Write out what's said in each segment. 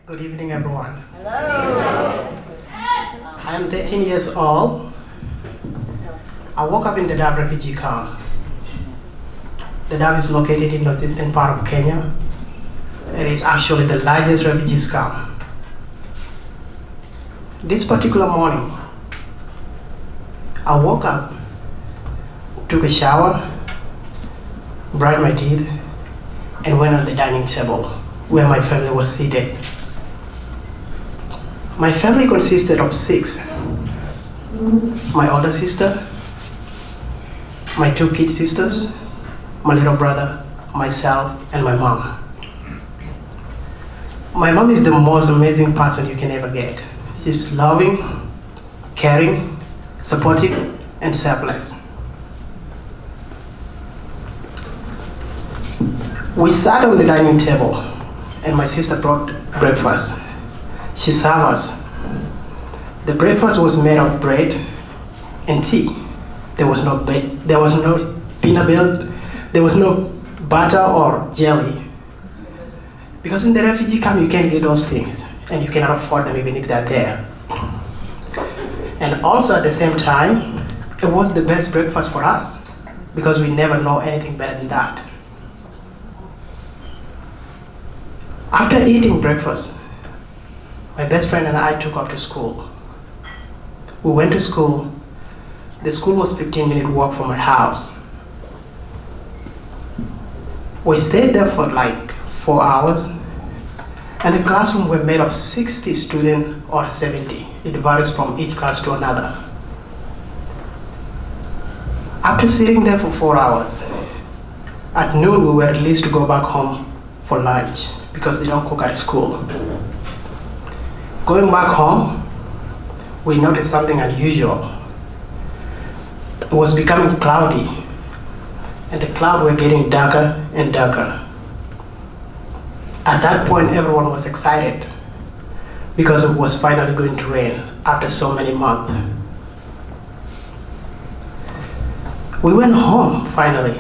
Good evening, everyone. Hello. I am 13 years old. I woke up in the Dadaab refugee camp. Dadaab is located in the northeastern part of Kenya. It is actually the largest refugee camp. This particular morning, I woke up, took a shower, brushed my teeth, and went on the dining table where my family was seated. My family consisted of 6. My older sister, my 2 kid sisters, my little brother, myself, and my mom. My mom is the most amazing person you can ever get. She's loving, caring, supportive, and selfless. We sat on the dining table, and my sister brought breakfast. She served us. The breakfast was made of bread and tea. There was no peanut butter, there was no butter or jelly. Because in the refugee camp you can't get those things, and you cannot afford them even if they're there. And also at the same time, it was the best breakfast for us because we never know anything better than that. After eating breakfast, my best friend and I took off to school. We went to school. The school was 15-minute walk from my house. We stayed there for like 4 hours, and the classroom were made of 60 students or 70. It varies from each class to another. After sitting there for 4 hours, at noon we were released to go back home for lunch because they don't cook at school. Going back home, we noticed something unusual. It was becoming cloudy, and the clouds were getting darker and darker. At that point, everyone was excited because it was finally going to rain after so many months. We went home finally,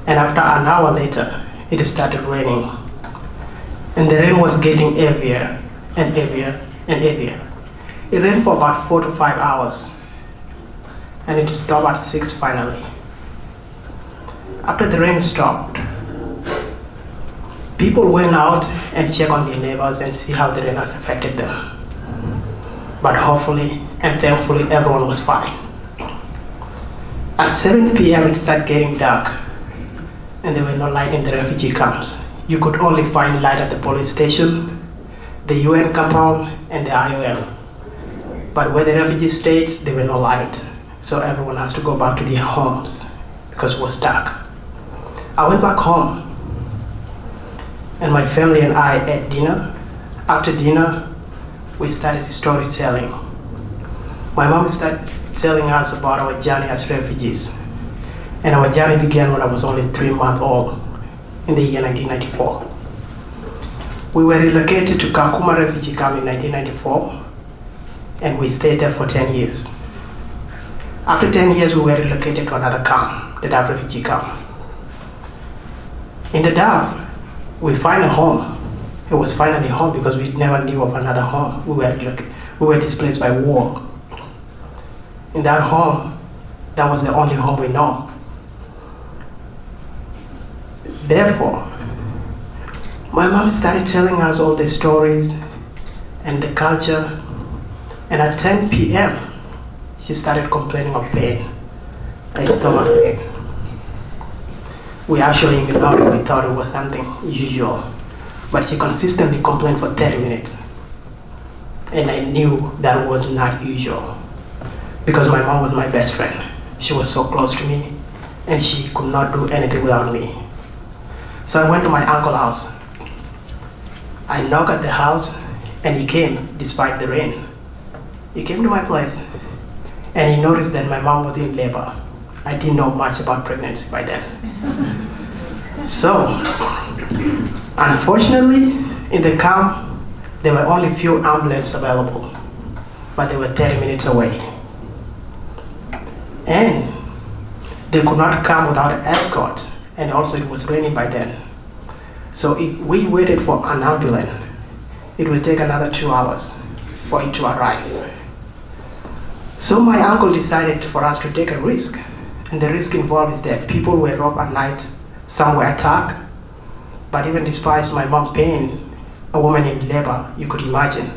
and after an hour later, it started raining. And the rain was getting heavier and heavier and heavier. It rained for about 4 to 5 hours, and it stopped at 6 finally. After the rain stopped, people went out and checked on their neighbors and see how the rain has affected them. But hopefully and thankfully everyone was fine. At 7 p.m. it started getting dark, and there were no light in the refugee camps. You could only find light at the police station, the UN compound, and the IOM. But where the refugees stayed, there were no light. So everyone has to go back to their homes because it was dark. I went back home, and my family and I ate dinner. After dinner, we started storytelling. My mom started telling us about our journey as refugees. And our journey began when I was only 3 months old in the year 1994. We were relocated to Kakuma refugee camp in 1994, and we stayed there for 10 years. After 10 years, we were relocated to another camp, the Dadaab refugee camp. In the Dadaab, we find a home. It was finally home because we never knew of another home. We were displaced by war. In that home, that was the only home we know. Therefore, my mom started telling us all the stories and the culture, and at 10 p.m., she started complaining of pain, a stomach pain. We actually ignored it. We thought it was something usual, but she consistently complained for 30 minutes. And I knew that was not usual because my mom was my best friend. She was so close to me, and she could not do anything without me. So I went to my uncle's house. I knocked at the house, and he came despite the rain. He came to my place, and he noticed that my mom was in labor. I didn't know much about pregnancy by then. So, unfortunately, in the camp, there were only few ambulances available, but they were 30 minutes away. And they could not come without an escort, and also it was raining by then. So if we waited for an ambulance, it will take another 2 hours for it to arrive. So my uncle decided for us to take a risk. And the risk involved is that people were robbed at night, some were attacked. But even despite my mom paying a woman in labor, you could imagine,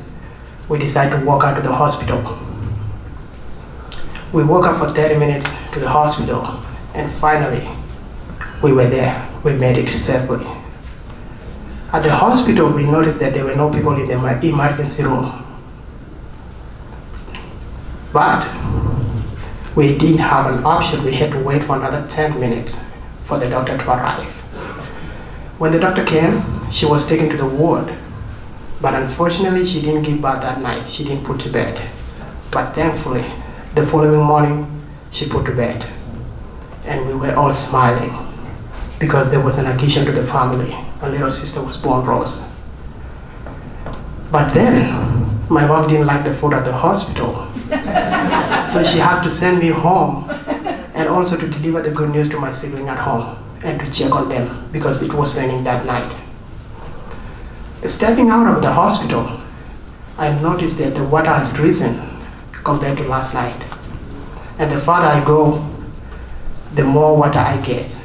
we decided to walk out to the hospital. We woke up for 30 minutes to the hospital, and finally, we were there. We made it safely. At the hospital, we noticed that there were no people in the emergency room. But we didn't have an option. We had to wait for another 10 minutes for the doctor to arrive. When the doctor came, she was taken to the ward. But unfortunately, she didn't give birth that night. She didn't put to bed. But thankfully, the following morning, she put to bed. And we were all smiling because there was an addition to the family. A little sister was born, Rose. But then, my mom didn't like the food at the hospital. So she had to send me home and also to deliver the good news to my sibling at home and to check on them because it was raining that night. Stepping out of the hospital, I noticed that the water has risen compared to last night. And the farther I go, the more water I get.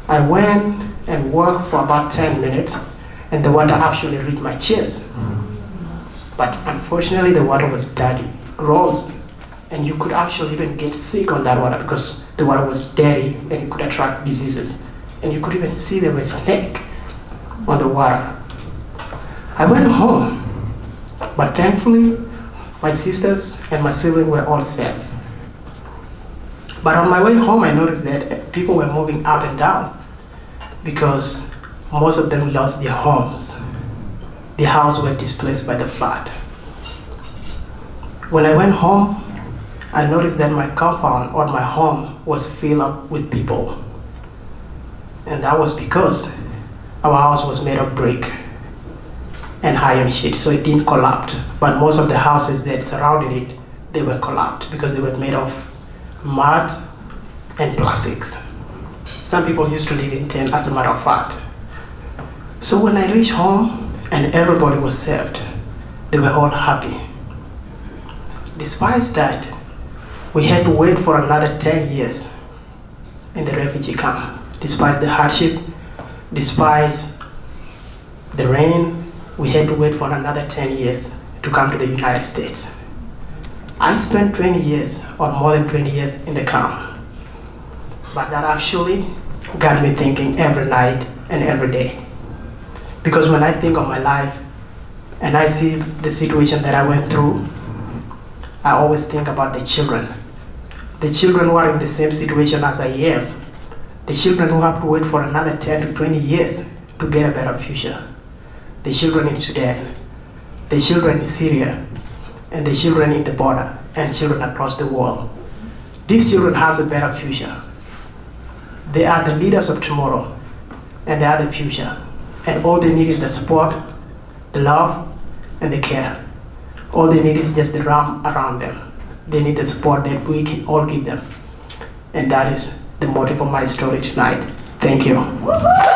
I went and walked for about 10 minutes and the water actually reached my chest. But unfortunately, the water was dirty, gross, and you could actually even get sick on that water because the water was dirty and it could attract diseases. And you could even see there was snake on the water. I went home, but thankfully, my sisters and my sibling were all safe. But on my way home, I noticed that people were moving up and down because most of them lost their homes. The houses were displaced by the flood. When I went home, I noticed that my compound or my home was filled up with people. And that was because our house was made of brick and iron sheet, so it didn't collapse. But most of the houses that surrounded it, they were collapsed because they were made of mud and plastics. Some people used to live in tents, as a matter of fact. So when I reached home and everybody was saved, they were all happy. Despite that, we had to wait for another 10 years in the refugee camp. Despite the hardship, despite the rain, we had to wait for another 10 years to come to the United States. I spent 20 years or more than 20 years in the camp. But that actually got me thinking every night and every day. Because when I think of my life and I see the situation that I went through, I always think about the children. The children who are in the same situation as I am. The children who have to wait for another 10 to 20 years to get a better future. The children in Sudan, the children in Syria, and the children in the border, and children across the world. These children have a better future. They are the leaders of tomorrow, and they are the future. And all they need is the support, the love, and the care. All they need is just the arm around them. They need the support that we can all give them. And that is the motive of my story tonight. Thank you.